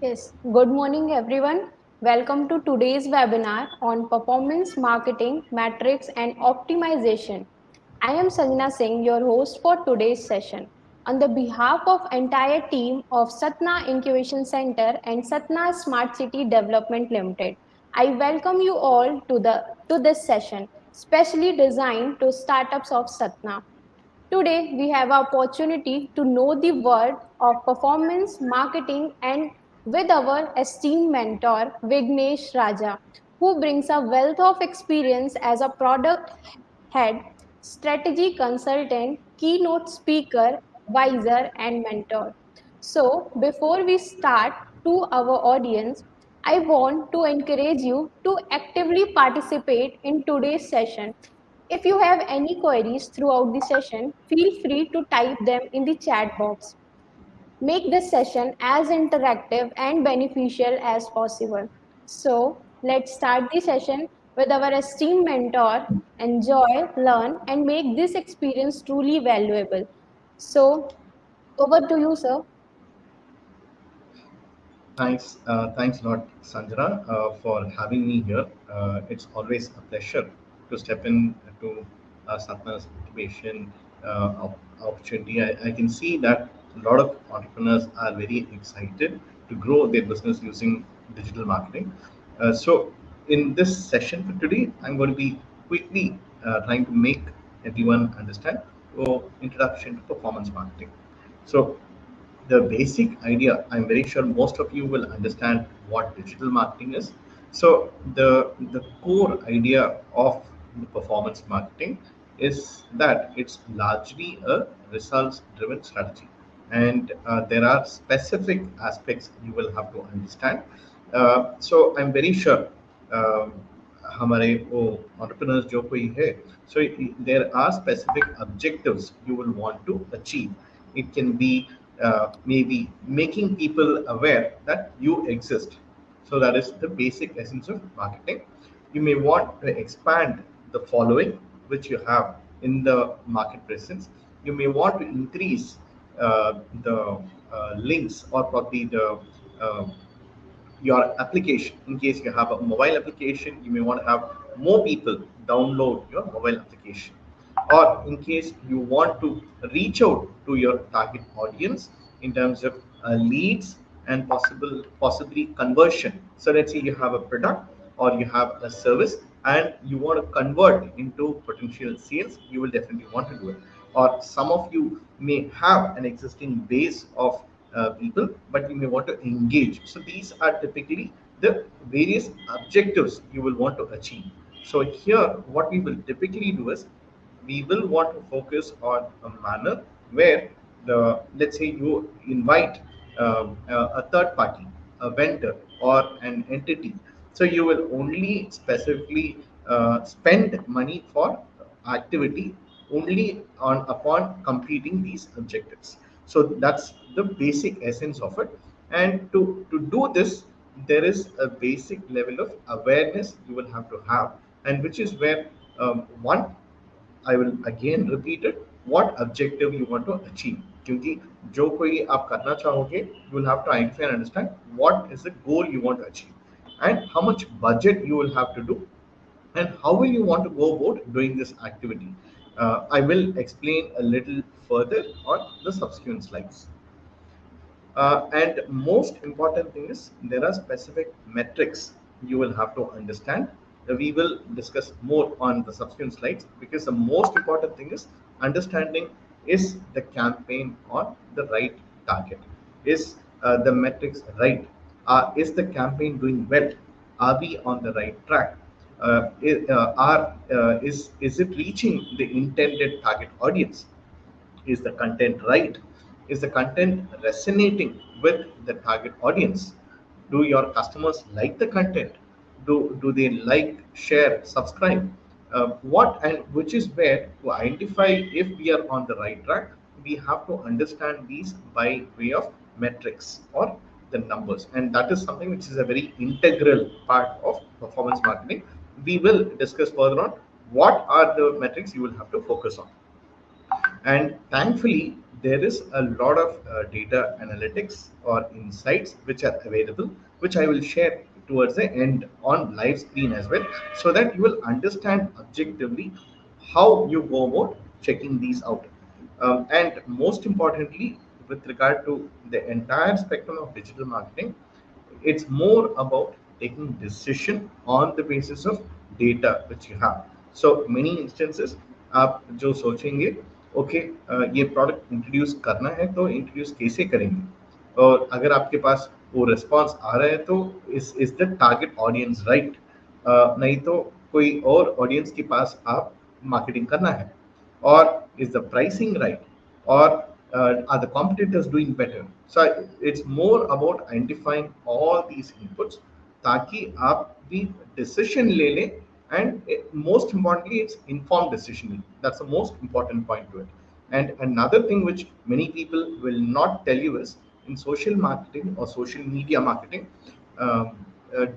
Yes, good morning everyone. Welcome to today's webinar on performance marketing, metrics and optimization. I am Satna Singh, your host for today's session. On the behalf of entire team of Satna Incubation Center and Satna Smart City Development Limited, I welcome you all to this session, specially designed to startups of Satna. Today, we have an opportunity to know the world of performance marketing and with our esteemed mentor, Vignesh Raja, who brings a wealth of experience as a product head, strategy consultant, keynote speaker, advisor, and mentor. So, before we start to our audience, I want to encourage you to actively participate in today's session. If you have any queries throughout the session, feel free to type them in the chat box. Make this session as interactive and beneficial as possible. So, let's start the session with our esteemed mentor. Enjoy, learn, and make this experience truly valuable. So, over to you, sir. Thanks a lot, Sanjana, for having me here. It's always a pleasure to step in to Satna's incubation opportunity. I can see that a lot of entrepreneurs are very excited to grow their business using digital marketing. So, in this session for today, I'm going to be quickly trying to make everyone understand introduction to performance marketing. So, the basic idea, I'm very sure most of you will understand what digital marketing is. So the core idea of the performance marketing is that it's largely a results driven strategy, and there are specific aspects you will have to understand. So I'm very sure uh, हमारे वो entrepreneurs जो कोई है, so there are specific objectives you will want to achieve. It can be maybe making people aware that you exist. So that is the basic essence of marketing. You may want to expand the following which you have in the market presence. You may want to increase the links, or probably the uh, your application. In case you have a mobile application, you may want to have more people download your mobile application. Or in case you want to reach out to your target audience in terms of leads and possibly conversion. So let's say you have a product or you have a service and you want to convert into potential sales, you will definitely want to do it. Or some of you may have an existing base of people, but you may want to engage. So these are typically the various objectives you will want to achieve. So here, what we will typically do is we will want to focus on a manner where the let's say you invite a third party, a vendor or an entity. So you will only specifically spend money for activity only on upon completing these objectives. So that's the basic essence of it. And to do this, there is a basic level of awareness you will have to have, and which is where one, I will again repeat it, what objective you want to achieve. क्योंकि जो कोई आप करना चाहोगे, you will have to identify and understand what is the goal you want to achieve and how much budget you will have to do and how will you want to go about doing this activity. I will explain a little further on the subsequent slides. And most important thing is there are specific metrics you will have to understand. We will discuss more on the subsequent slides, because the most important thing is understanding, is the campaign on the right target? Is the metrics right? Is the campaign doing well? Are we on the right track? Is it reaching the intended target audience? Is the content right? Is the content resonating with the target audience? Do your customers like the content? Do they like, share, subscribe? What and which is where to identify if we are on the right track, we have to understand these by way of metrics or the numbers. And that is something which is a very integral part of performance marketing. We will discuss further on what are the metrics you will have to focus on. And thankfully, there is a lot of data analytics or insights which are available, which I will share towards the end on live screen as well, so that you will understand objectively how you go about checking these out. And most importantly, with regard to the entire spectrum of digital marketing, it's more about taking decision on the basis of data which you have. So many instances आप जो सोचेंगे, okay, ये product introduce करना है तो introduce कैसे करेंगे, और अगर आपके पास वो रिस्पॉन्स आ रहा है तो is the target audience right, नहीं तो कोई और ऑडियंस के पास आप मार्केटिंग करना है, or is the pricing right, or are the competitors doing better. So it's more about identifying all these inputs ताकि आप भी decision ले लें, and most importantly it's informed decision making. That's the most important point to it. And another thing which many people will not tell you is, in social marketing or social media marketing,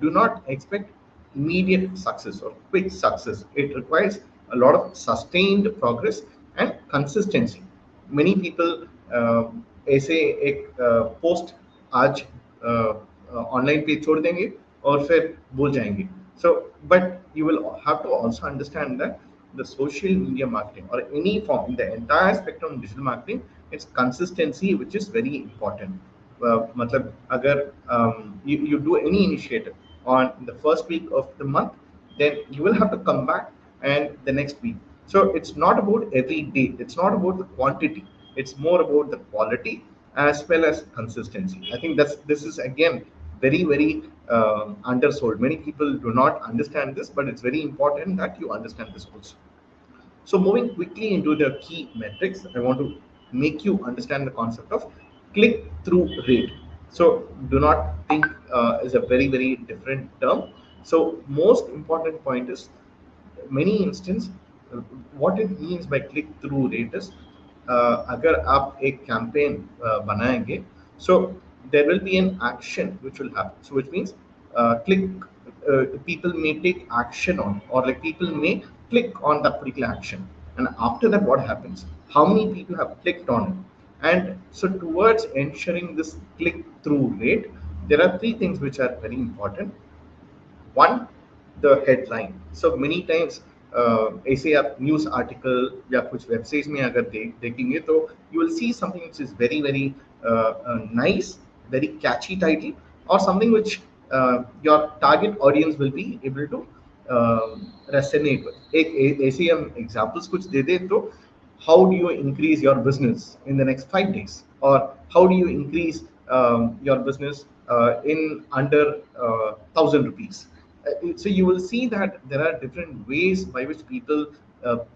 do not expect immediate success or quick success. It requires a lot of sustained progress and consistency. Many people ऐसे एक post आज online पे छोड़ देंगे और फिर भूल जाएंगे. So but you will have to also understand that the social media marketing or any form in the entire spectrum of digital marketing, it's consistency which is very important. मतलब अगर you do any initiative on the first week of the month, then you will have to come back and the next week. So it's not about every day, it's not about the quantity, it's more about the quality as well as consistency. I think this is again very undersold. Many people do not understand this, but it's very important that you understand this also. So moving quickly into the key metrics, I want to make you understand the concept of click-through rate. So do not think is a very different term. So most important point is, many instance, what it means by click-through rate is, अगर आप एक campaign बनाएंगे, so there will be an action which will happen. So which means click, people may take action on, or like people may click on that particular action, and after that what happens, how many people have clicked on it. And so towards ensuring this click through rate, there are three things which are very important. One, the headline. So many times ऐसे आप news article या कुछ websites में अगर देखेंगे तो you will see something which is very nice, very catchy title, or something which your target audience will be able to resonate with. एक ऐसे हम examples कुछ दे दे तो, how do you increase your business in the next 5 days, or how do you increase your business in under 1,000 rupees. So you will see that there are different ways by which people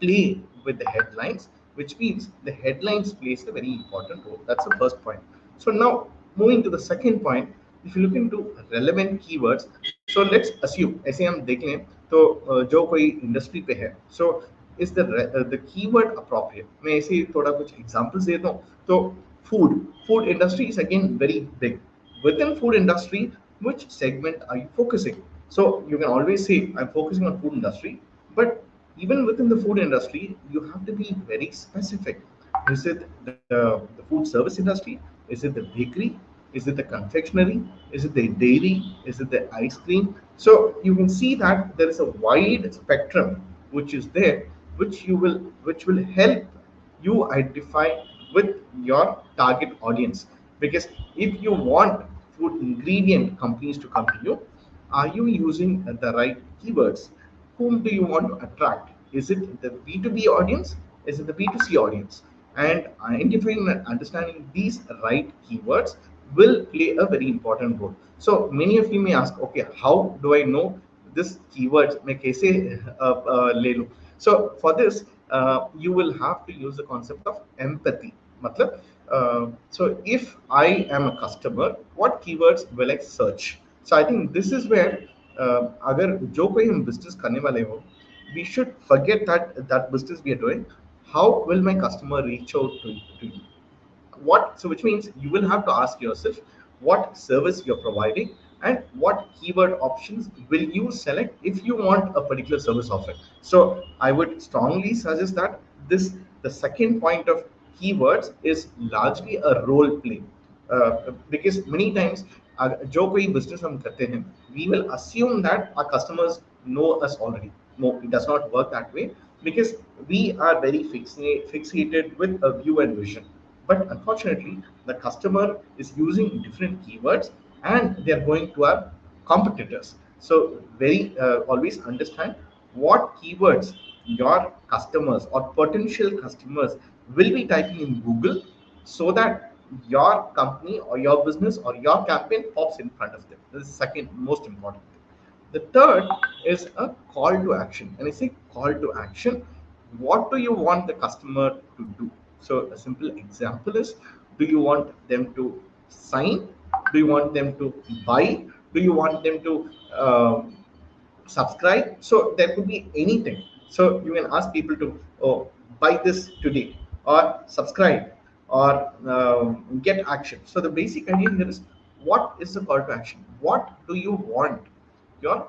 play with the headlines, which means the headlines plays a very important role. That's the first point. So now moving to the second point, if you look into relevant keywords, so let's assume ऐसे हम देख लें तो जो कोई industry पे है, so is the keyword appropriate. मैं ऐसे थोड़ा कुछ examples देता हूँ. तो food industry is again very big. Within food industry, which segment are you focusing? So you can always say I'm focusing on food industry, but even within the food industry, you have to be very specific. Is it the food service industry? Is it the bakery? Is it the confectionery? Is it the dairy? Is it the ice cream? So you can see that there is a wide spectrum which is there, which will help you identify with your target audience. Because if you want food ingredient companies to come to you, are you using the right keywords? Whom do you want to attract? Is it the B2B audience? Is it the B2C audience? And identifying and understanding these right keywords will play a very important role. So many of you may ask, okay, how do I know this keywords? मैं कैसे ले लूं? So for this, you will have to use the concept of empathy. मतलब, so if I am a customer, what keywords will I search? So I think this is where अगर जो कोई हम business करने वाले हो, we should forget that business we are doing. How will my customer reach out to you? What, so which means you will have to ask yourself what service you're providing and what keyword options will you select if you want a particular service offer. So I would strongly suggest that this, the second point of keywords is largely a role play. Because many times जो कोई business हम करते हैं, we will assume that our customers know us already. No, it does not work that way, because we are very fixated with a view and vision. But unfortunately, the customer is using different keywords and they are going to our competitors. So very always understand what keywords your customers or potential customers will be typing in Google, so that your company or your business or your campaign pops in front of them. This is the second most important thing. The third is a call to action. And I say call to action, what do you want the customer to do? So a simple example is, do you want them to sign? Do you want them to buy? Do you want them to subscribe? So there could be anything. So you can ask people to, oh, buy this today, or subscribe, or get action. So the basic idea here is, what is the call to action? What do you want your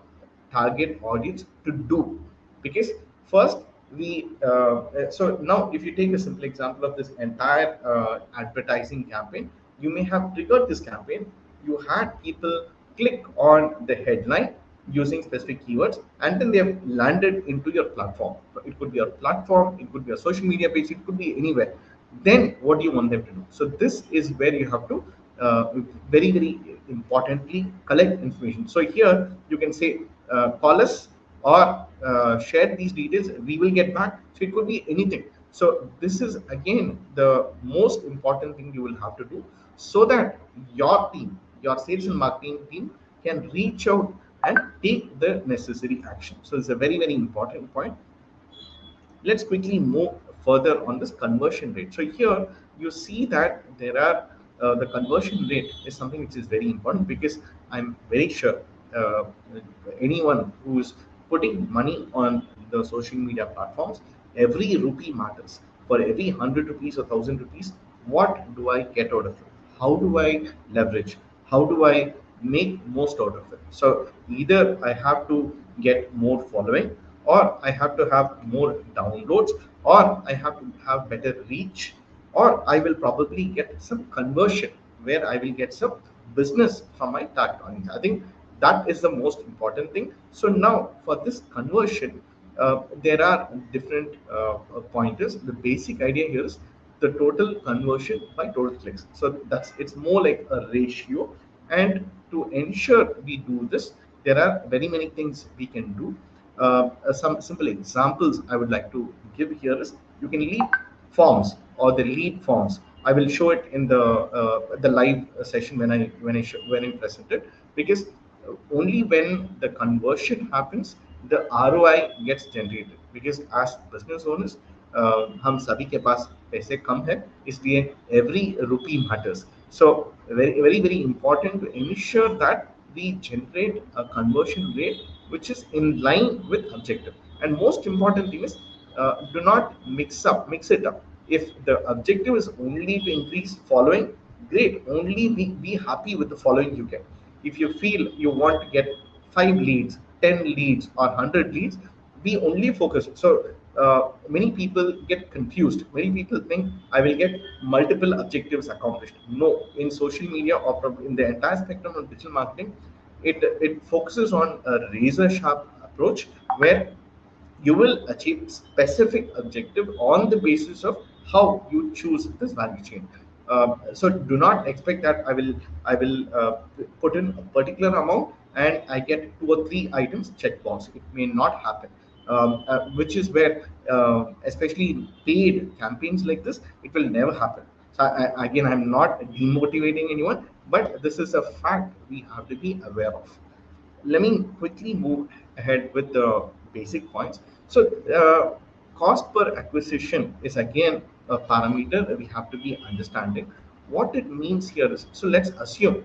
target audience to do? Because first we so now if you take a simple example of this entire advertising campaign, you may have triggered this campaign. You had people click on the headline using specific keywords, and then they have landed into your platform. It could be your platform, it could be a social media page, it could be anywhere. Then what do you want them to do? So this is where you have to very importantly collect information. So here you can say, call us, or share these details, we will get back. So it could be anything. So this is again the most important thing you will have to do, so that your team, your sales and marketing team, can reach out and take the necessary action. So it's a very important point. Let's quickly move further on this conversion rate. So here you see that there are the conversion rate is something which is very important, because I'm very sure uh, anyone who is putting money on the social media platforms, every rupee matters. For every 100 rupees or 1000 rupees, what do I get out of it? How do I leverage? How do I make most out of it? So either I have to get more following, or I have to have more downloads, or I have to have better reach, or I will probably get some conversion where I will get some business from my target audience. I think that is the most important thing. So now for this conversion, there are different pointers. The basic idea here is the total conversion by total clicks. So that's, it's more like a ratio. And to ensure we do this, there are very many things we can do. Some simple examples I would like to give here is, you can lead forms or the lead forms. I will show it in the live session when I present it, because only when the conversion happens, the ROI gets generated. Because as business owners, हम सभी के पास पैसे कम है, इसलिए every rupee matters. So very important to ensure that we generate a conversion rate which is in line with objective. And most important thing is, do not mix it up. If the objective is only to increase following, great, only be happy with the following you get. If you feel you want to get 5 leads, 10 leads, or 100 leads, be only focused. So many people get confused. Many people think I will get multiple objectives accomplished. No, in social media or in the entire spectrum of digital marketing, it focuses on a razor sharp approach, where you will achieve specific objective on the basis of how you choose this value chain. So do not expect that I will put in a particular amount and I get 2 or 3 items check box. It may not happen. Which is where, especially in paid campaigns like this, it will never happen. So again, I'm not demotivating anyone, but this is a fact we have to be aware of. Let me quickly move ahead with the basic points. So, cost per acquisition is again a parameter that we have to be understanding. What it means here is, so let's assume,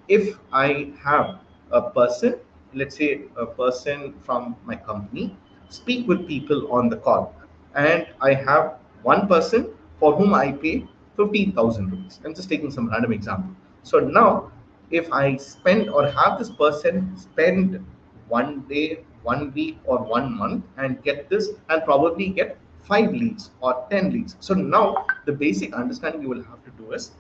if I have a person, let's say a person from my company, speak with people on the call, and I have one person for whom I pay 15,000 rupees. I'm just taking some random example. So now, if I spend or have this person spend 1 day, 1 week, or 1 month and get this, and probably get 5 leads or 10 leads. So now the basic understanding you will have to do is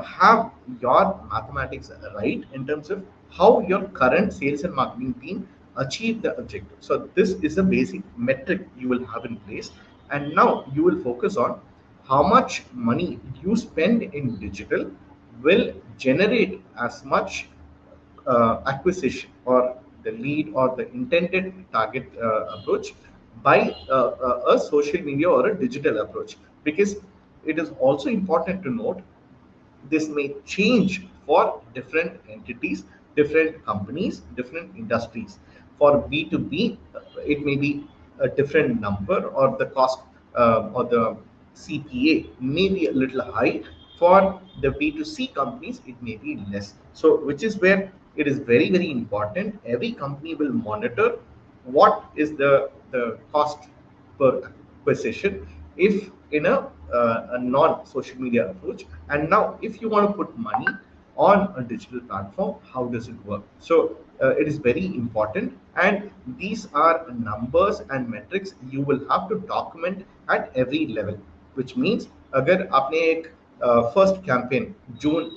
have your mathematics right in terms of how your current sales and marketing team achieve the objective. So this is a basic metric you will have in place, and now you will focus on how much money you spend in digital will generate as much acquisition or the lead or the intended target approach by a social media or a digital approach, because it is also important to note this may change for different entities, different companies, different industries. For B2B, it may be a different number, or the cost or the CPA may be a little high. For the B2C companies, it may be less. So, which is where it is very, very important. Every company will monitor what is the cost per acquisition if in a non-social media approach. And now if you want to put money on a digital platform, how does it work? So it is very important, and these are numbers and metrics you will have to document at every level, which means अगर आपने एक first campaign जून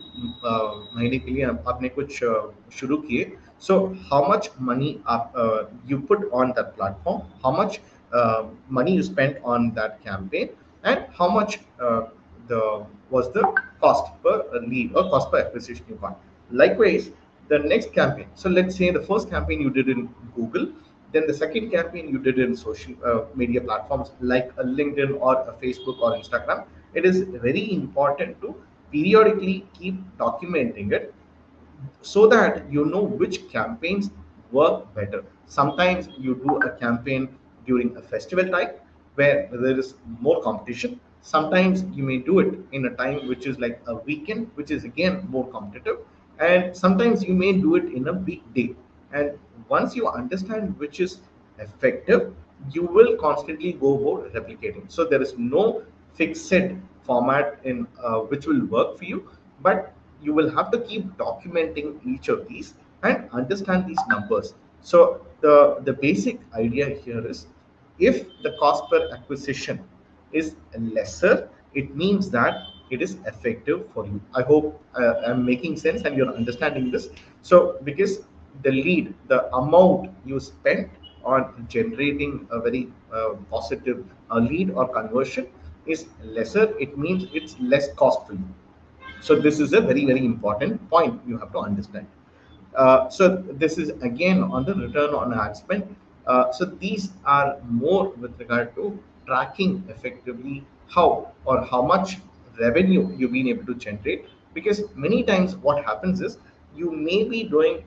महीने के लिए आपने कुछ शुरू किए, so how much money you put on that platform, how much money you spent on that campaign, and how much the was the cost per lead or cost per acquisition you got. Likewise, the next campaign. So let's say the first campaign you did in Google, then the second campaign you did in social media platforms like a LinkedIn or a Facebook or Instagram. It is very important to periodically keep documenting it so that you know which campaigns work better. Sometimes you do a campaign during a festival time where there is more competition. Sometimes you may do it in a time which is like a weekend, which is again more competitive. And sometimes you may do it in a weekday. And once you understand which is effective, you will constantly go about replicating. So there is no fixed format in which will work for you, but you will have to keep documenting each of these and understand these numbers. So the basic idea here is, if the cost per acquisition is lesser, it means that it is effective for you. I hope I'm making sense and you're understanding this. So because the lead, the amount you spent on generating a very positive lead or conversion is lesser, it means it's less costly. So this is a very, very important point you have to understand. So this is again on the return on ad spend. So these are more with regard to tracking effectively how or how much revenue you've been able to generate. Because many times what happens is you may be doing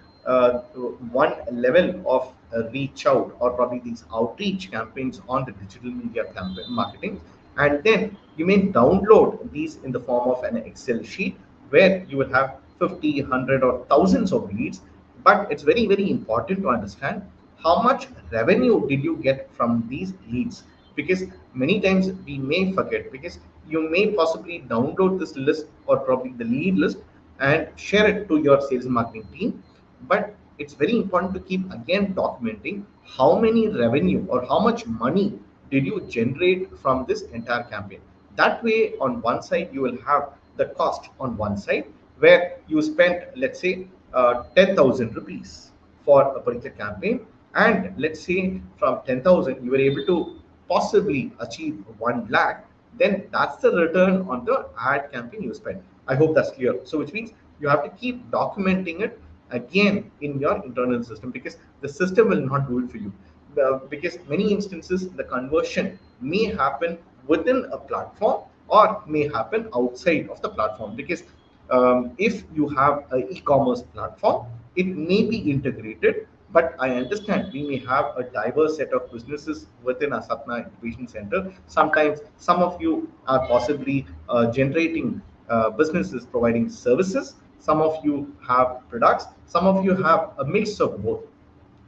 one level of reach out or probably these outreach campaigns on the digital media campaign marketing, and then you may download these in the form of an Excel sheet where you will have 50, 100 or thousands of leads. But it's very, very important to understand how much revenue did you get from these leads, because many times we may forget, because you may possibly download this list or probably the lead list and share it to your sales and marketing team, but it's very important to keep again documenting how many revenue or how much money did you generate from this entire campaign. That way, on one side, you will have the cost on one side where you spent, let's say, 10,000 rupees for a particular campaign, and let's say from 10,000 you were able to possibly achieve 1 lakh, then that's the return on the ad campaign you spent. I hope that's clear. So which means you have to keep documenting it again in your internal system, because the system will not do it for you. Because many instances the conversion may happen within a platform or may happen outside of the platform, because if you have an e-commerce platform, it may be integrated, but I understand we may have a diverse set of businesses within a Satna Incubation Center. Sometimes some of you are possibly generating businesses providing services, some of you have products, some of you have a mix of both.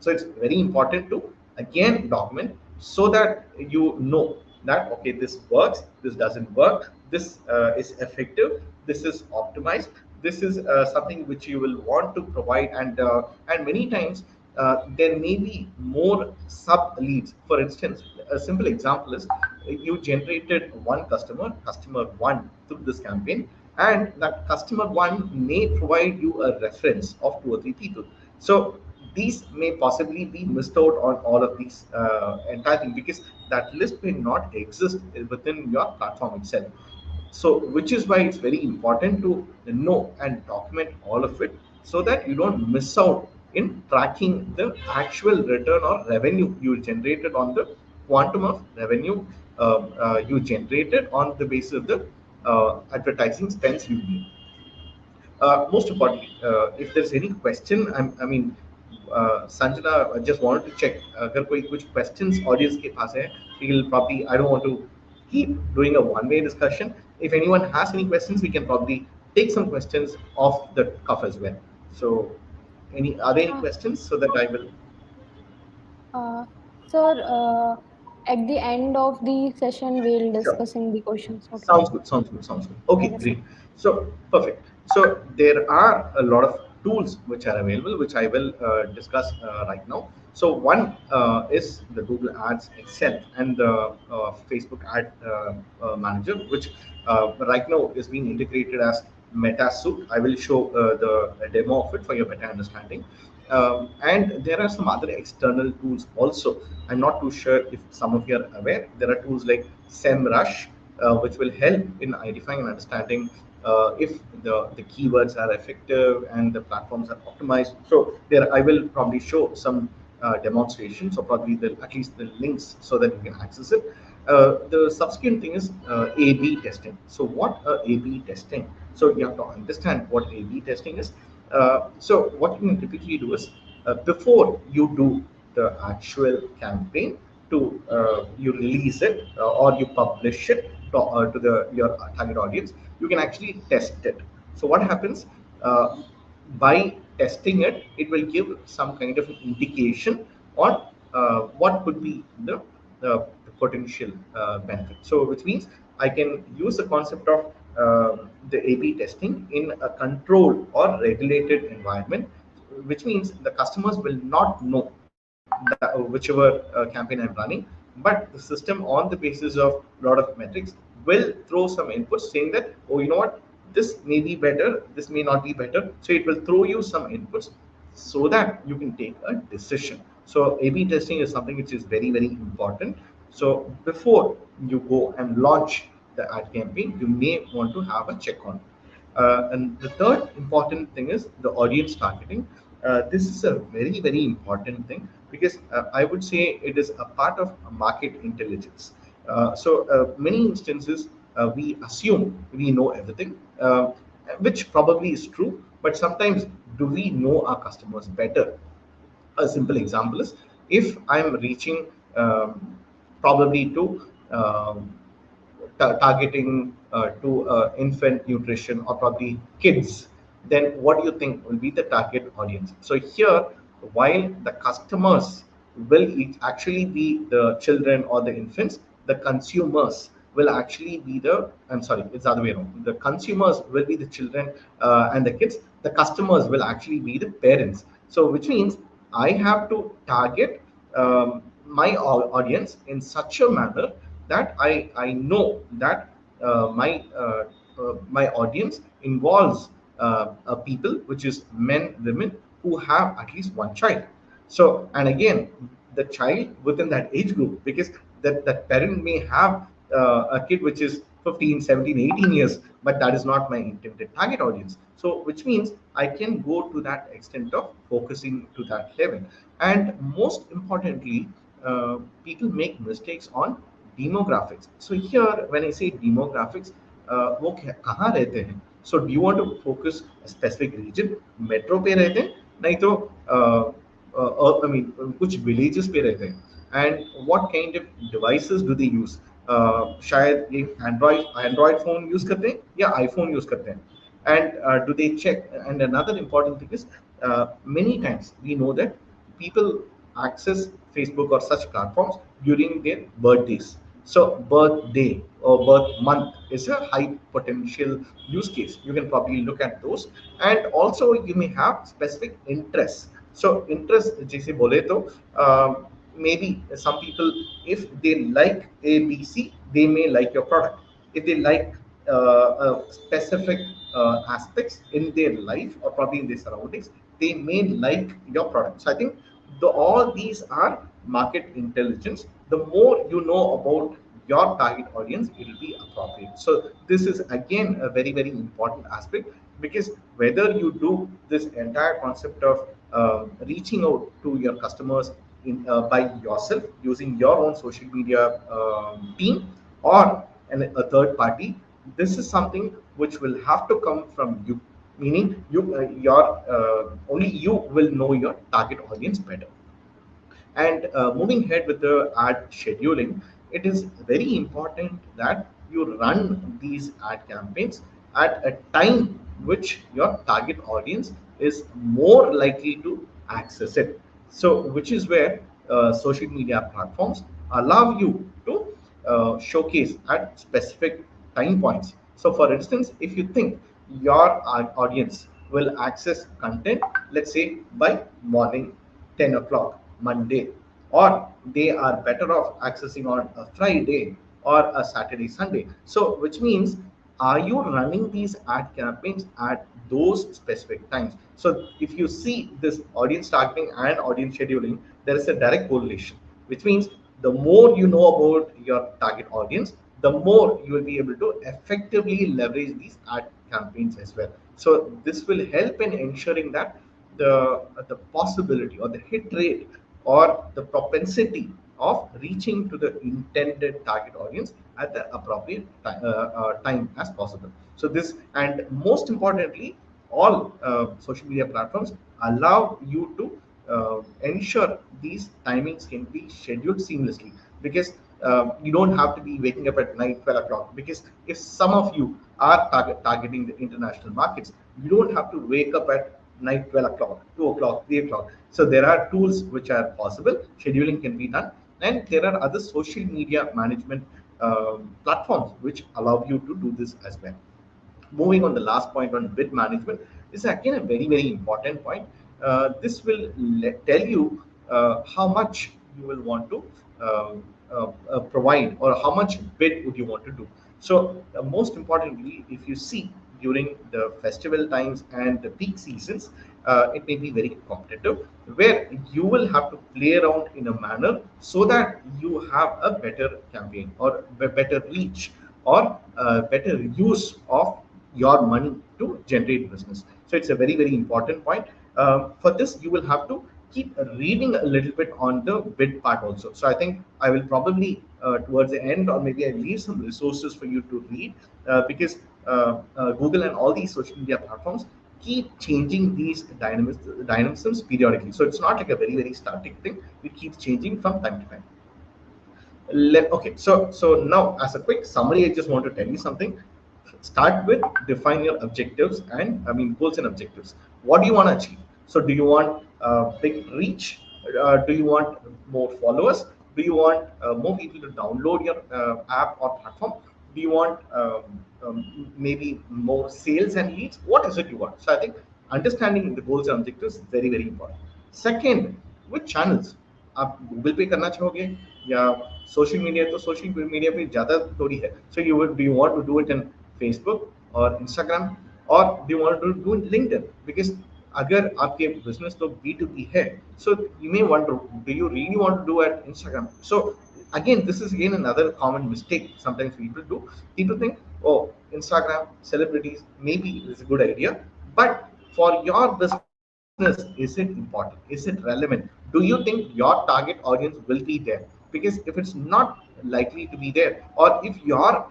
So it's very important to again document so that you know that okay, this works, this doesn't work, this is effective, this is optimized, this is something which you will want to provide. And many times there may be more sub leads. For instance, a simple example is you generated one customer, customer one, through this campaign, and that customer one may provide you a reference of two or three people. So these may possibly be missed out on all of these entire thing, because that list may not exist within your platform itself. So which is why it's very important to know and document all of it, so that you don't miss out in tracking the actual return or revenue you generated on the quantum of revenue you generated on the basis of the advertising spends you made. Most importantly, if there's any question, I mean, Sanjana, I just wanted to check अगर कोई कुछ questions audience के पास है, we'll probably, I don't want to keep doing a one-way discussion. If anyone has any questions, we can probably take some questions off the cuff as well. So, are there any Uh, questions so that I will? uh, Sir, at the end of the session, we'll Sure. discussing the questions. Okay. Sounds good. Sounds good. Sounds good. Okay, Okay, sir. great. So perfect. So there are a lot of tools which are available, which I will discuss right now. So one is the Google Ads itself and the Facebook Ad Manager, which right now is being integrated as Meta Suite. I will show the demo of it for your better understanding. And there are some other external tools also. I'm not too sure if some of you are aware. There are tools like SEMrush, which will help in identifying and understanding if the keywords are effective and the platforms are optimized. So there, I will probably show some demonstrations, or probably at least the links, so that you can access it. The subsequent thing is A/B testing. So what A/B testing? So you have to understand what A/B testing is. So what you can typically do is, before you do the actual campaign, to you release it or you publish it to the your target audience, you can actually test it. So what happens, uh, by testing it, it will give some kind of indication on what could be the potential benefit. So which means I can use the concept of the A/B testing in a controlled or regulated environment, which means the customers will not know that, whichever campaign I'm running, but the system, on the basis of a lot of metrics, will throw some inputs saying that, oh, you know what, this may be better, this may not be better. So it will throw you some inputs so that you can take a decision. So A/B testing is something which is very, very important. So before you go and launch the ad campaign, you may want to have a check on. And the third important thing is the audience targeting. This is a very, very important thing, because I would say it is a part of market intelligence. So many instances, we assume we know everything, which probably is true, but sometimes do we know our customers better? A simple example is, if I'm reaching probably to targeting to infant nutrition or probably kids, then what do you think will be the target audience? So here, while the customers will actually be the children or the infants, the consumers will actually be the, I'm sorry, it's the other way around. The consumers will be the children and the kids. The customers will actually be the parents. So which means I have to target my audience in such a manner that I know that my audience involves people, which is men, women, who have at least one child. So, and again, the child within that age group, because that parent may have a kid which is 15, 17, 18 years, but that is not my intended target audience. So which means I can go to that extent of focusing to that level. And most importantly, people make mistakes on demographics. So here, when I say demographics, वो कहाँ रहते हैं? So do you want to focus a specific region? Metro पे रहते हैं, नहीं तो I mean कुछ villages पे रहते हैं. And what kind of devices do they use? शायद ये Android phone use करते हैं या iPhone use करते हैं. And do they check? And another important thing is, many times we know that people access Facebook or such platforms during their birthdays. So birthday or birth month is a high potential use case. You can probably look at those, and also you may have specific interests. So interest जैसे बोले तो maybe some people, if they like ABC, they may like your product. If they like specific aspects in their life or probably in their surroundings, they may like your product. So I think all these are market intelligence. The more you know about your target audience, it will be appropriate. So this is again a very very important aspect, because whether you do this entire concept of reaching out to your customers by yourself using your own social media team, or a third party, this is something which will have to come from you, meaning your only you will know your target audience better. And moving ahead with the ad scheduling, it is very important that you run these ad campaigns at a time which your target audience is more likely to access it. So, which is where social media platforms allow you to showcase at specific time points. So, for instance, if you think your audience will access content, let's say by morning 10 o'clock Monday, or they are better off accessing on a Friday or a Saturday, Sunday. So, which means, are you running these ad campaigns at those specific times? So, if you see this audience targeting and audience scheduling, there is a direct correlation, which means the more you know about your target audience, the more you will be able to effectively leverage these ad campaigns as well. So, this will help in ensuring that the possibility or the hit rate or the propensity of reaching to the intended target audience at the appropriate time as possible. So this, and most importantly, all social media platforms allow you to ensure these timings can be scheduled seamlessly, because you don't have to be waking up at night 12 o'clock, because if some of you are targeting the international markets, you don't have to wake up at night 12 o'clock, 2 o'clock, 3 o'clock. So there are tools which are possible, scheduling can be done, and there are other social media management platforms which allow you to do this as well. Moving on, the last point on bid management is again a very very important point. This will tell you how much you will want to uh, provide, or how much bid would you want to do. So most importantly, if you see during the festival times and the peak seasons, it may be very competitive, where you will have to play around in a manner so that you have a better campaign or better reach, or better use of your money to generate business. So it's a very very important point. For this, you will have to keep reading a little bit on the bid part also. So I think I will probably towards the end, or maybe I leave some resources for you to read, because Google and all these social media platforms keep changing these dynamisms periodically. So it's not like a very very static thing. It keeps changing from time to time. Okay, so now, as a quick summary, I just want to tell you something. Start with define your objectives, and I mean goals and objectives. What do you want to achieve? So do you want big reach? Do you want more followers? Do you want more people to download your app or platform? Do you want maybe more sales and leads? What is it you want? So I think understanding the goals and objectives is very very important. Second, which channels? आप Google पे करना चाहोगे, या social media? तो social media पे ज़्यादा थोड़ी है. So you do you want to do it in Facebook और इंस्टाग्राम, और do you want to do LinkedIn? Because अगर आपके बिजनेस तो B2B है, so you may wonder, do you really want to do at Instagram? So again, this is again another common mistake sometimes people do. People think, oh, Instagram celebrities, maybe is a good idea, but for your business, is it important? Is it relevant? Do you think your target audience will be there? Because if it's not likely to be there, or if your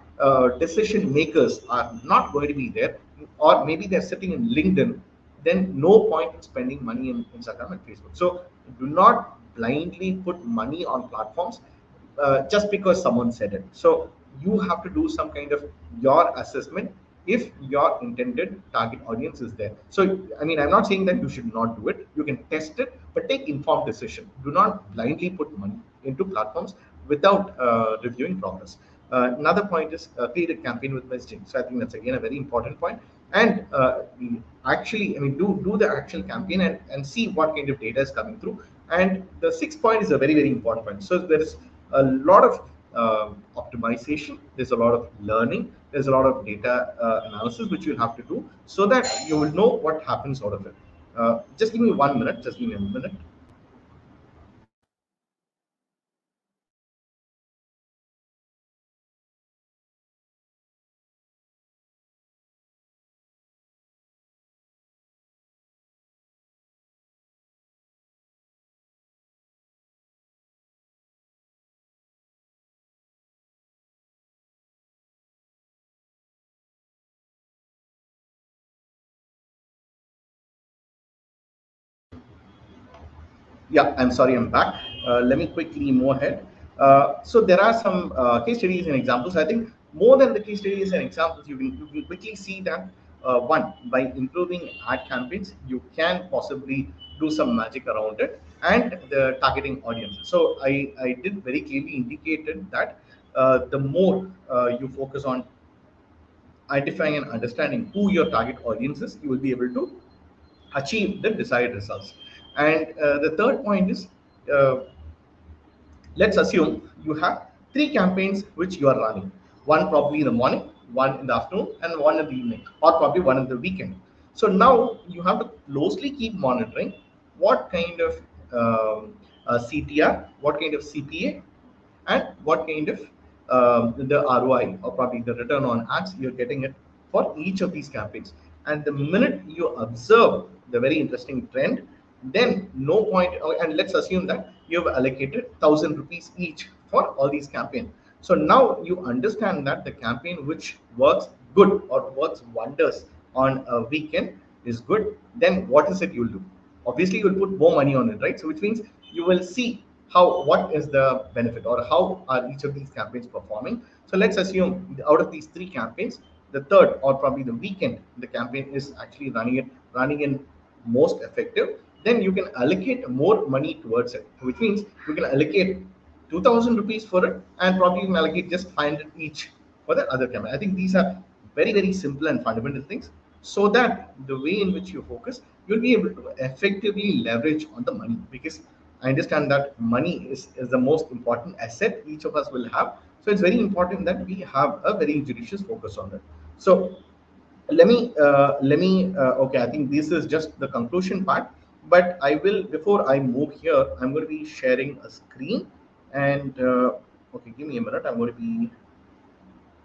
decision makers are not going to be there, or maybe they're sitting in LinkedIn, then no point in spending money in Instagram and Facebook. So do not blindly put money on platforms just because someone said it. So you have to do some kind of your assessment if your intended target audience is there. So I mean, I'm not saying that you should not do it. You can test it, but take informed decision. Do not blindly put money into platforms without reviewing progress. Another point is create a campaign with messaging. So I think that's again a very important point. And actually, I mean, do the actual campaign and see what kind of data is coming through. And the sixth point is a very, very important point. So there is a lot of optimization, there's a lot of learning, there's a lot of data analysis which you have to do so that you will know what happens out of it. Just give me 1 minute, just give me a minute. Yeah, I'm sorry, I'm back. Let me quickly move ahead. So there are some case studies and examples. I think more than the case studies and examples, you can quickly see that one, by improving ad campaigns, you can possibly do some magic around it and the targeting audience. So I did very clearly indicated that the more you focus on identifying and understanding who your target audience is, you will be able to achieve the desired results. And the third point is, uh, let's assume you have three campaigns which you are running, one probably in the morning, one in the afternoon, and one in the evening, or probably one in the weekend. So now you have to closely keep monitoring what kind of CTR, what kind of CPA, and what kind of the ROI, or probably the return on ads you're getting it for each of these campaigns. And the minute you observe the very interesting trend, then no point. And let's assume that you've allocated 1,000 rupees each for all these campaigns. So now you understand that the campaign which works good or works wonders on a weekend is good. Then what is it you'll do? Obviously you'll put more money on it, right? So which means you will see how, what is the benefit, or how are each of these campaigns performing. So let's assume out of these three campaigns, the third or probably the weekend, the campaign is actually running in most effective. Then you can allocate more money towards it, which means you can allocate 2,000 rupees for it, and probably you can allocate just 500 each for the other campaign. I think these are very, very simple and fundamental things, so that the way in which you focus, you'll be able to effectively leverage on the money. Because I understand that money is the most important asset each of us will have. So it's very important that we have a very judicious focus on it. So okay, I think this is just the conclusion part, but I will, before I move here, I'm going to be sharing a screen. And okay, give me a minute, I'm going to be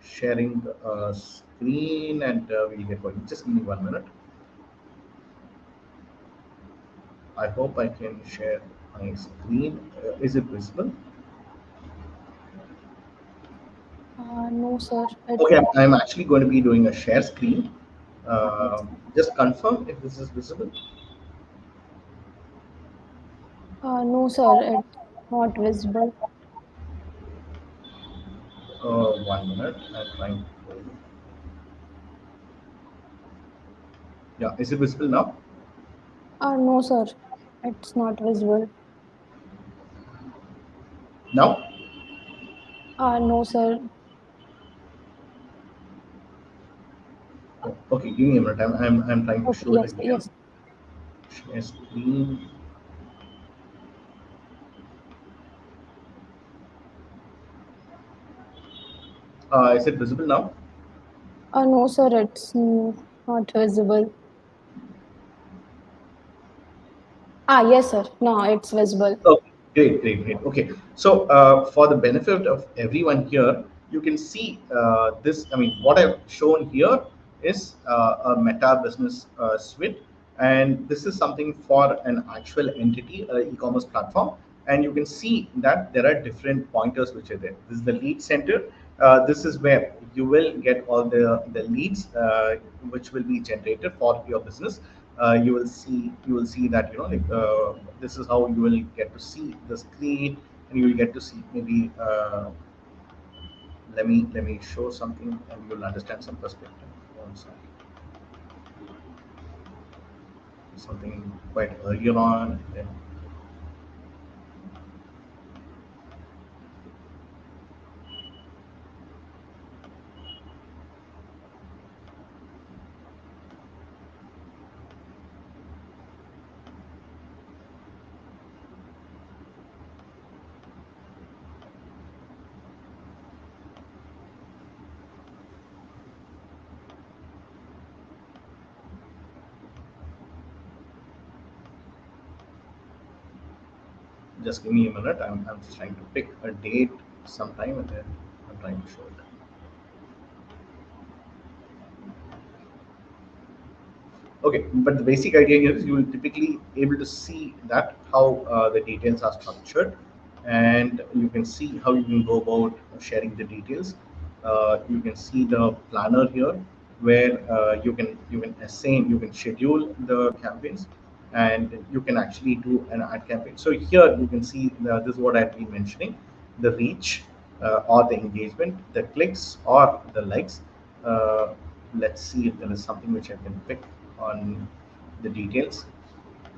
sharing a screen, and we'll get going. Just give me 1 minute. I hope I can share my screen. Is it visible? No, sir. Okay, I'm actually going to be doing a share screen. Yes. Just confirm if this is visible. No, sir. It's not visible. 1 minute, I'm trying to. Yeah, is it visible now? No, sir. It's not visible. Now? No, sir. Okay, give me a minute. I'm trying to Okay. show it Yes. again. Yes. Share screen. Is it visible now? No, sir. It's not visible. Yes, sir. No, it's visible. Okay, great, great, great. Okay, so for the benefit of everyone here, you can see this. I mean, what I've shown here is a Meta Business Suite, and this is something for an actual entity, e-commerce platform. And you can see that there are different pointers which are there. This is the lead center. This is where you will get all the leads which will be generated for your business. You will see that, like, this is how you will get to see the screen, and you will get to see maybe, let me show something and you'll understand some perspective. One second. Something quite earlier on, then. Just give me a minute. I'm just trying to pick a date sometime and then I'm trying to show it. Okay, but the basic idea here is you will typically able to see that how the details are structured, and you can see how you can go about sharing the details. You can see the planner here, where you can assign, you can schedule the campaigns, and you can actually do an ad campaign. So here you can see this is what I've been mentioning: the reach or the engagement, the clicks or the likes. Uh, let's see if there is something which I can pick on the details.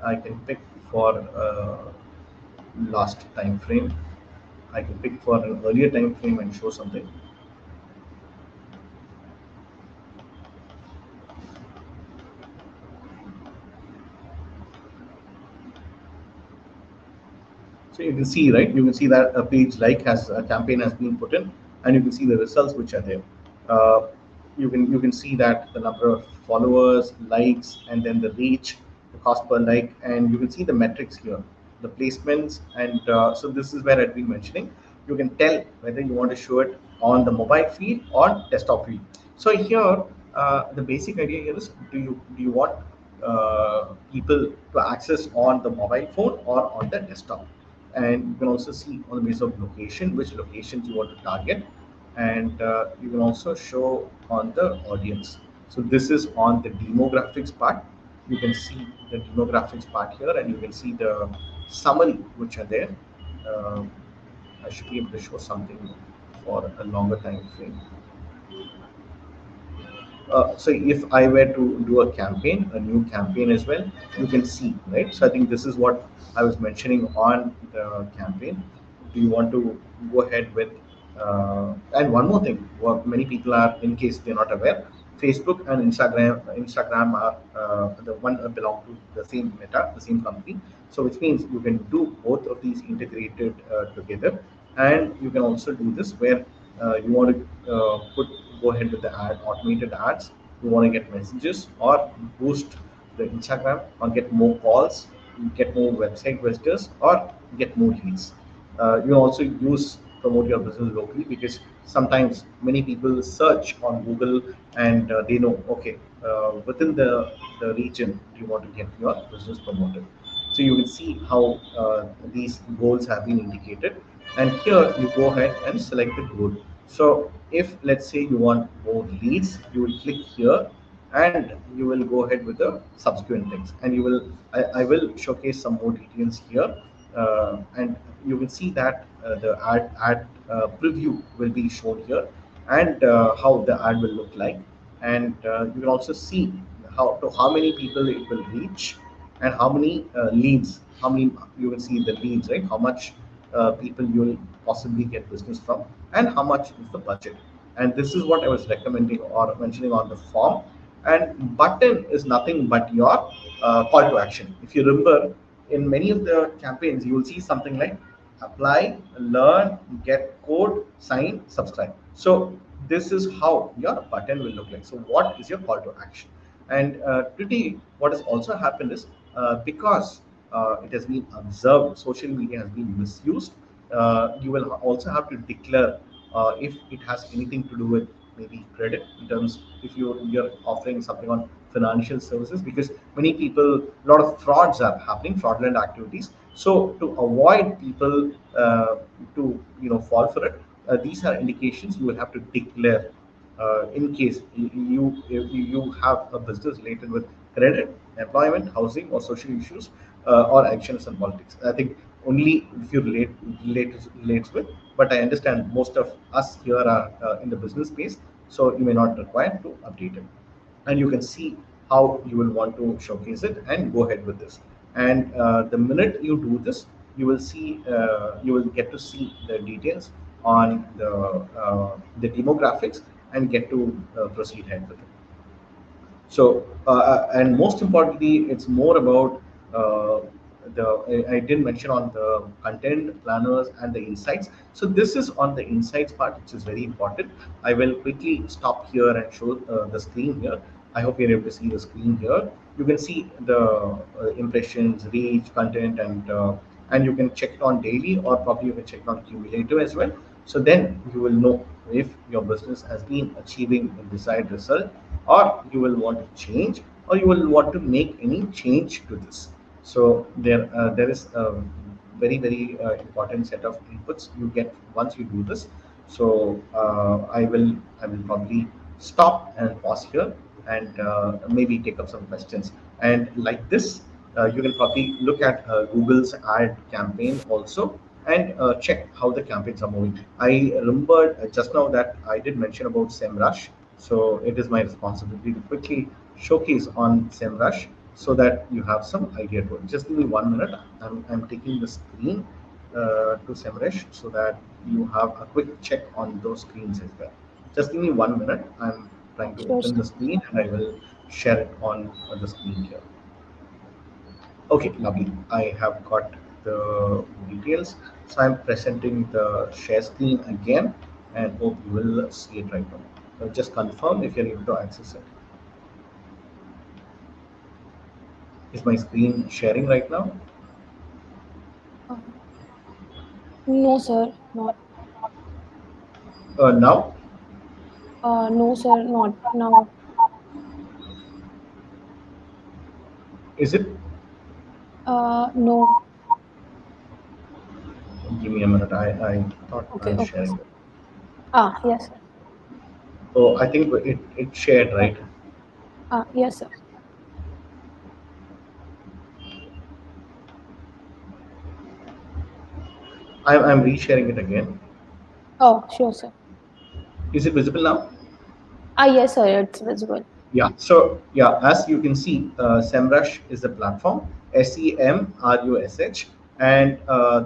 I can pick for last time frame. I can pick for an earlier time frame and show something. So you can see, right? You can see that a page like has a campaign has been put in, and you can see the results which are there. Uh, you can see that the number of followers, likes, and then the reach, the cost per like, and you can see the metrics here, the placements, and so this is where I've been mentioning. You can tell whether you want to show it on the mobile feed or desktop feed. So here, the basic idea here is: do you want people to access on the mobile phone or on the desktop? And you can also see on the basis of location which locations you want to target, and you can also show on the audience. So this is on the demographics part. You can see the demographics part here, and you can see the summary which are there. uh, I should be able to show something for a longer time frame. So if I were to do a campaign, a new campaign as well, you can see, right? So I think this is what I was mentioning on the campaign. Do you want to go ahead with? And one more thing, what many people are, in case they're not aware, Facebook and Instagram are the one belong to the same Meta, the same company. So which means you can do both of these integrated together, and you can also do this where you want to go ahead with the automated ads. You want to get messages or boost the Instagram or get more calls, get more website visitors, or get more leads. You also use promote your business locally, because sometimes many people search on Google, and they know, okay, within the region you want to get your business promoted. So you will see how these goals have been indicated, and here you go ahead and select the goal. So if, let's say, you want more leads, you will click here, and you will go ahead with the subsequent things, and I will showcase some more details here, and you will see that the ad preview will be shown here, and how the ad will look like, and you can also see how many people it will reach, and how many leads, how many, you will see the leads, right? How much people you will possibly get business from, and how much is the budget. And this is what I was recommending or mentioning on the form. And button is nothing but your call to action. If you remember, in many of the campaigns you will see something like apply, learn, get code, sign, subscribe. So this is how your button will look like. So what is your call to action? And today, what has also happened is, because it has been observed, social media has been misused. You will also have to declare if it has anything to do with maybe credit, in terms if you're offering something on financial services, because many people, a lot of frauds are happening, fraudulent activities. So to avoid people to fall for it, these are indications you will have to declare, in case you have a business related with credit, employment, housing, or social issues, or actions and politics. I think only if you relates with, but I understand most of us here are in the business space, so you may not require to update it. And you can see how you will want to showcase it and go ahead with this. And the minute you do this, you will get to see the details on the demographics, and get to proceed ahead with it. So, and most importantly, it's more about I didn't mention on the content planners and the insights. So this is on the insights part, which is very important. I will quickly stop here and show the screen here. I hope you're able to see the screen here. You can see the impressions, reach, content, and you can check it on daily, or probably you can check it on cumulative as well. So then you will know if your business has been achieving the desired result, or you will want to change, or you will want to make any change to this. So there is a very important set of inputs you get once you do this. So I will probably stop and pause here, and maybe take up some questions. And like this, you can probably look at Google's ad campaign also, and check how the campaigns are moving. I remembered just now that I did mention about SEMrush, so it is my responsibility to quickly showcase on SEMrush so that you have some idea to it. Just give me 1 minute. I'm taking the screen to SEMrush so that you have a quick check on those screens as well. Just give me 1 minute. I'm trying to Sure, open sir. the screen, and I will share it on the screen here. Okay, lovely. I have got the details. So I'm presenting the share screen again, and hope you will see it right now. So just confirm if you're able to access it. Is my screen sharing right now? Uh, no, sir, not. Now, No, sir, not now. is it? No. Give me a minute. I thought Okay, I'm okay, sharing sir. it. Yes, sir. Oh, I think it shared, Uh, right? yes, sir. I'm resharing it again. Oh, sure, sir. Is it visible now? Yes, sir, it's visible. Yeah. So yeah, as you can see, SEMrush is the platform, SEMRUSH, and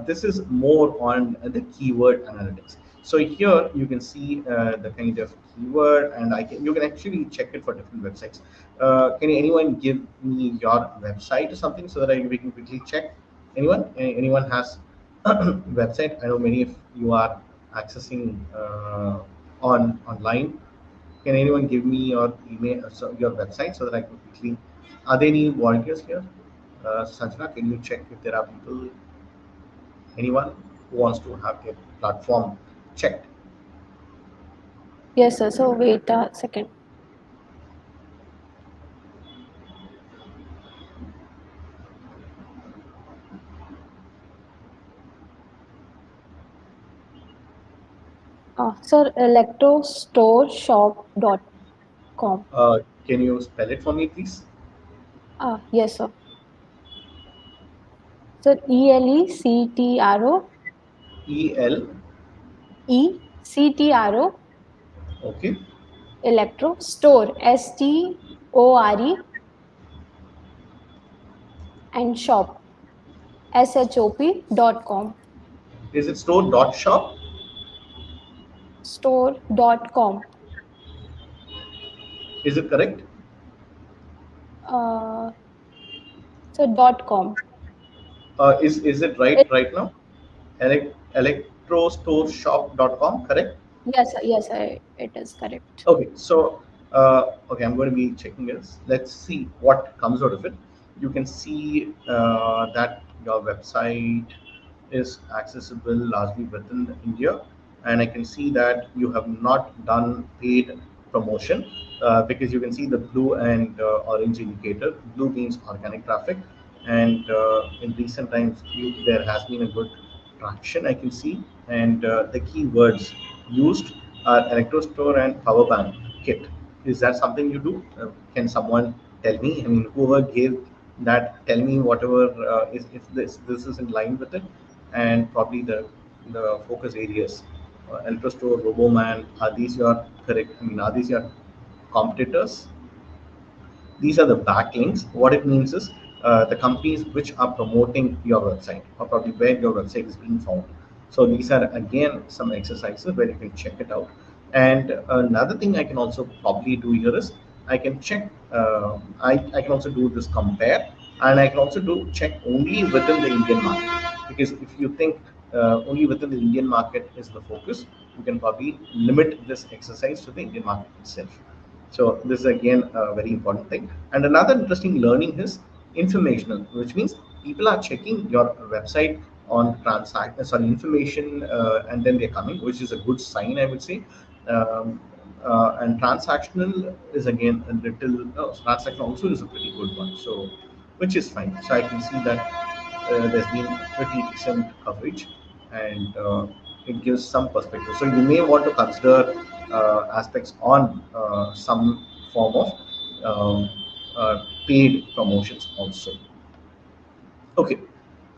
this is more on the keyword analytics. So here you can see the kind of keyword, and you can actually check it for different websites. Can anyone give me your website or something so that we can quickly check? Anyone? Anyone has website? I know many of you are accessing online. Can anyone give me your email, your website, so that I can quickly? Are there any volunteers here? Sanjana, can you check if there are people, anyone who wants to have their platform checked? Yes, sir. So wait a second. Sir, electrostoreshop.com. Can you spell it for me, please? Yes, sir. Sir, ELECTRO, EL. ECTRO, Okay. electro, store, STORE, and shop, SHOP.com. Is it store dot shop? Store.com. Is it correct? Uh, so dot com. Is it right It, right now? Electrostoreshop.com, correct? yes, sir, it is correct. Okay, so okay, I'm going to be checking this. Let's see what comes out of it. You can see that your website is accessible largely within India, and I can see that you have not done paid promotion because you can see the blue and orange indicator. Blue means organic traffic, and in recent times there has been a good traction I can see, and the keywords used are electro store and power bank kit. Is that something you do? Can someone tell me? I mean, whoever gave that, tell me whatever is, if this is in line with it, and probably the focus areas. Electro store, Roboman, are these your correct? I mean, are these your competitors? These are the backlinks. What it means is the companies which are promoting your website, or probably where your website is being found. So these are again some exercises where you can check it out. And another thing I can also probably do here is I can check. I can also do this compare, and I can also do check only within the Indian market, because if you think only within the Indian market is the focus, you can probably limit this exercise to the Indian market itself. So this is again a very important thing. And another interesting learning is informational, which means people are checking your website on information, and then they're coming, which is a good sign, I would say. Um, and transactional is again a little, no, transactional also is a pretty good one. So, which is fine. So I can see that there's been pretty decent coverage, and it gives some perspective. So you may want to consider aspects on some form of um, paid promotions also. Okay,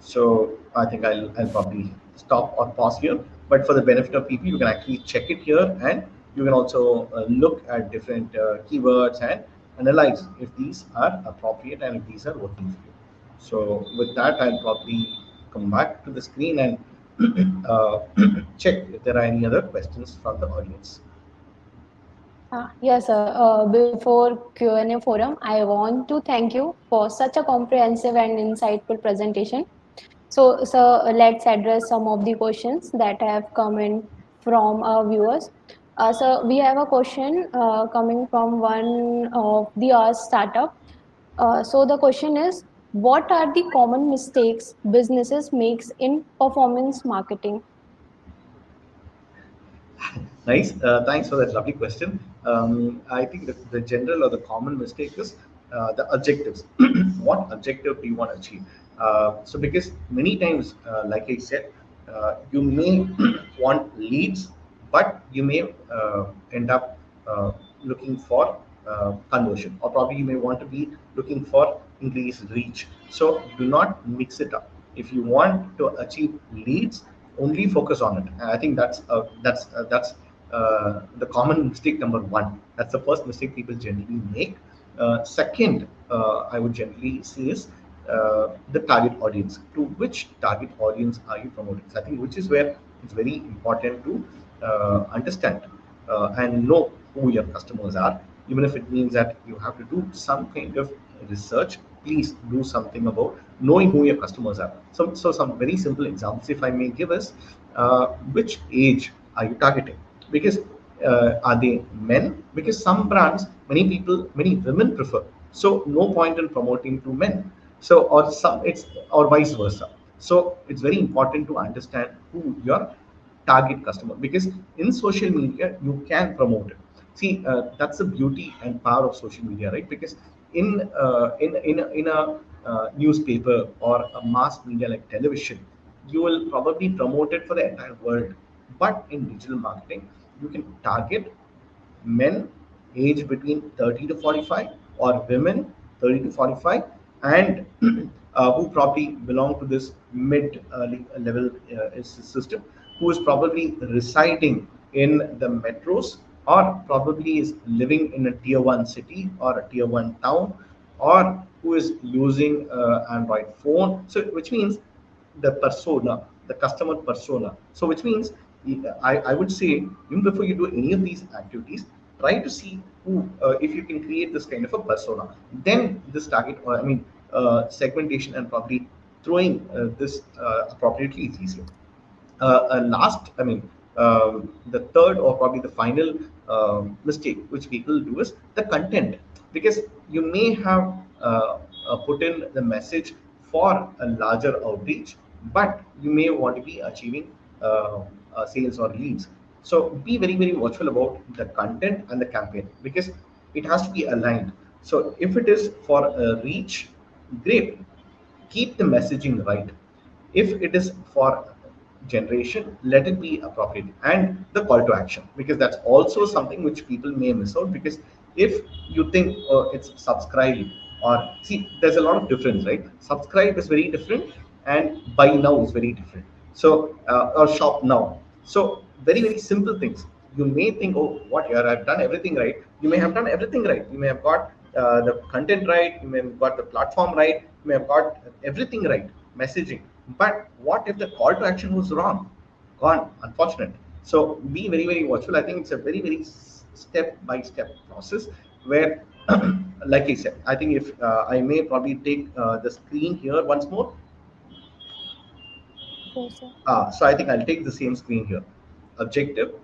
so I think I'll probably stop or pause here. But for the benefit of people, you can actually check it here, and you can also look at different keywords and analyze if these are appropriate and if these are working for you. So with that, I'll probably come back to the screen and check if there are any other questions from the audience. Yes, sir. Before Q&A forum, I want to thank you for such a comprehensive and insightful presentation. So, sir, let's address some of the questions that have come in from our viewers. So, we have a question coming from one of the startup. So, the question is, what are the common mistakes businesses makes in performance marketing? Nice. Thanks for that lovely question. I think the general or the common mistake is the objectives. What objective do you want to achieve? So, because many times, like I said, you may want leads, but you may end up looking for conversion, or probably you may want to be looking for increased reach. So, do not mix it up. If you want to achieve leads, only focus on it. And I think that's the common mistake number one. That's the first mistake people generally make. Second, I would generally say is the target audience. To which target audience are you promoting? So I think which is where it's very important to understand and know who your customers are. Even if it means that you have to do some kind of research, please do something about knowing who your customers are. So some very simple examples, if I may give, is which age are you targeting? Because are they men? Because some brands, many people, many women prefer. So no point in promoting to men. So or vice versa. So it's very important to understand who your target customer, because in social media you can promote it. See, that's the beauty and power of social media, right? Because in a newspaper or a mass media like television, you will probably promote it for the entire world. But in digital marketing, you can target men aged between 30 to 45, or women 30 to 45, and who probably belong to this mid level system, who is probably residing in the metros, or probably is living in a tier 1 city or a tier 1 town, or who is using Android phone. So which means the persona, the customer persona. So which means I would say, even before you do any of these activities, try to see who, if you can create this kind of a persona, then this target, or I mean, segmentation and probably throwing this appropriately is easier. Last, I mean, the third or probably the final mistake which people do is the content, because you may have put in the message for a larger outreach, but you may want to be achieving sales or leads. So be very, very watchful about the content and the campaign, because it has to be aligned. So if it is for a reach, great, keep the messaging right. If it is for generation, let it be appropriate, and the call to action, because that's also something which people may miss out. Because if you think it's subscribe, or see, there's a lot of difference, right? Subscribe is very different, and buy now is very different. So or shop now. So very, very simple things. You may think, oh, what here, I've done everything right. You may have done everything right. You may have got the content right, you may have got the platform right, you may have got everything right, messaging. But what if the call to action was wrong? Gone, unfortunate. So be very, very watchful. I think it's a very, very step by step process where, like I said, I think if I may probably take the screen here once more. Sure, sir. So I think I'll take the same screen here. Objective,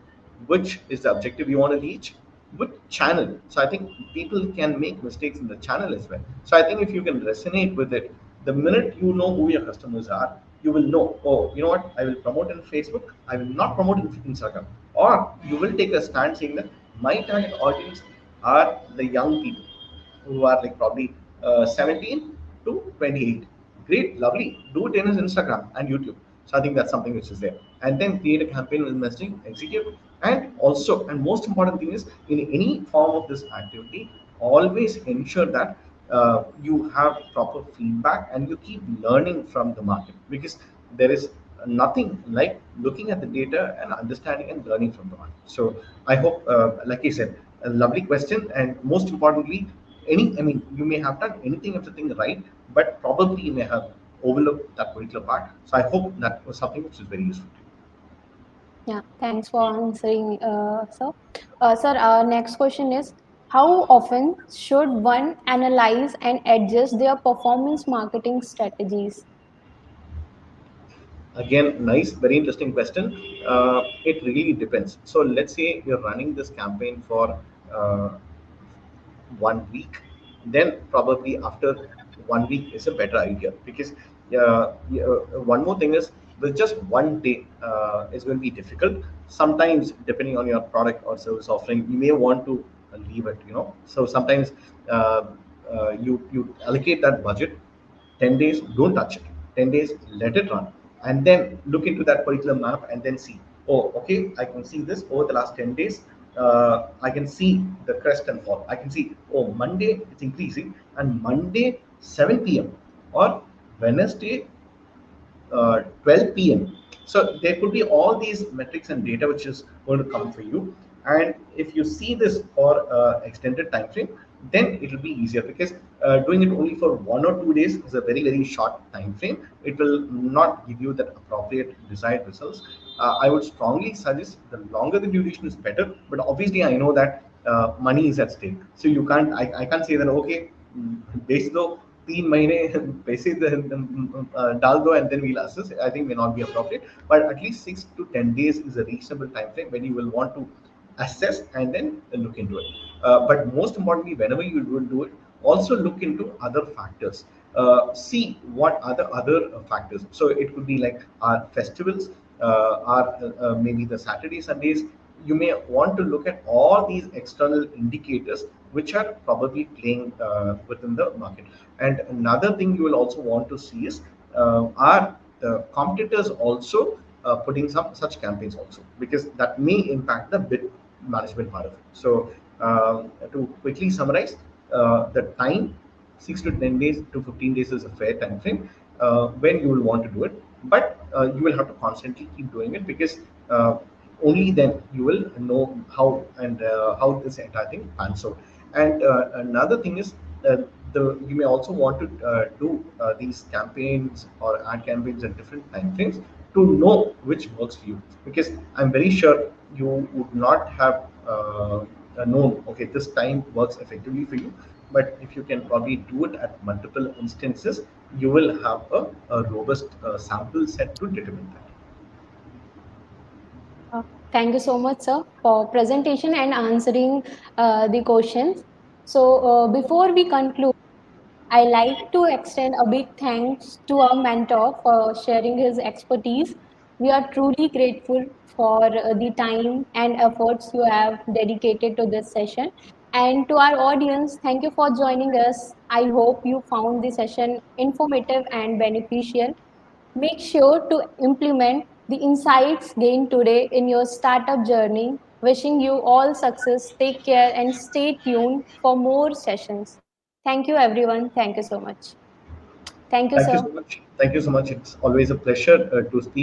which is the objective you want to reach, with channel. So I think people can make mistakes in the channel as well. So I think if you can resonate with it, the minute you know who your customers are, you will know, oh, you know what, I will promote in Facebook, I will not promote in Instagram. Or you will take a stand saying that my target audience are the young people who are like probably 17 to 28. Great, lovely. Do it in his Instagram and YouTube. So I think that's something which is there. And then create a campaign with messaging, execute, and also, and most important thing is in any form of this activity, always ensure that you have proper feedback and you keep learning from the market, because there is nothing like looking at the data and understanding and learning from the market. So I hope, like I said, a lovely question, and most importantly, I mean, you may have done anything of the thing right, but probably you may have overlooked that particular part. So I hope that was something which is very useful to you. Yeah, thanks for answering, sir. Sir, our next question is, how often should one analyze and adjust their performance marketing strategies? Again, nice, very interesting question. It really depends. So let's say you're running this campaign for uh, 1 week, then probably after 1 week is a better idea, because one more thing is, with just one day is going to be difficult. Sometimes, depending on your product or service offering, you may want to leave it. So sometimes uh, you allocate that budget 10 days, don't touch it. 10 days, let it run. And then look into that particular map and then see, oh, okay, I can see this over the last 10 days. I can see the crest and fall. I can see, oh, Monday it's increasing, and Monday 7 p.m. or Wednesday 12 p.m. So there could be all these metrics and data which is going to come for you. And if you see this for extended time frame, then it will be easier, because doing it only for 1 or 2 days is a very, very short time frame. It will not give you that appropriate desired results. I would strongly suggest the longer the duration is better. But obviously, I know that money is at stake. So you can't, I can't say that, okay, बेच दो 3 महीने पैसे डाल दो and then we'll assess. I think may not be appropriate, but at least 6 to 10 days is a reasonable time frame when you will want to assess and then look into it. But most importantly, whenever you will do it, also look into other factors. See what are the other factors. So it could be like our festivals, maybe the Saturday, Sundays. You may want to look at all these external indicators which are probably playing within the market. And another thing you will also want to see is, are the competitors also putting some such campaigns also, because that may impact the bid management part of it. So to quickly summarize, the time, 6 to 10 days to 15 days is a fair time frame when you will want to do it. But you will have to constantly keep doing it, because only then you will know how and how this entire thing pans out. And another thing is, you may also want to do these campaigns or ad campaigns at different time frames to know which works for you, because I'm very sure you would not have known, okay, this time works effectively for you. But if you can probably do it at multiple instances, you will have a robust sample set to determine that. Uh, Thank you so much, sir, for presentation and answering the questions. So, before we conclude, I like to extend a big thanks to our mentor for sharing his expertise. We are truly grateful for the time and efforts you have dedicated to this session. And to our audience, thank you for joining us. I hope you found the session informative and beneficial. Make sure to implement the insights gained today in your startup journey. Wishing you all success. Take care and stay tuned for more sessions. Thank you, everyone. Thank you so much. Thank you, Thank you sir. so much. Thank you so much. It's always a pleasure to speak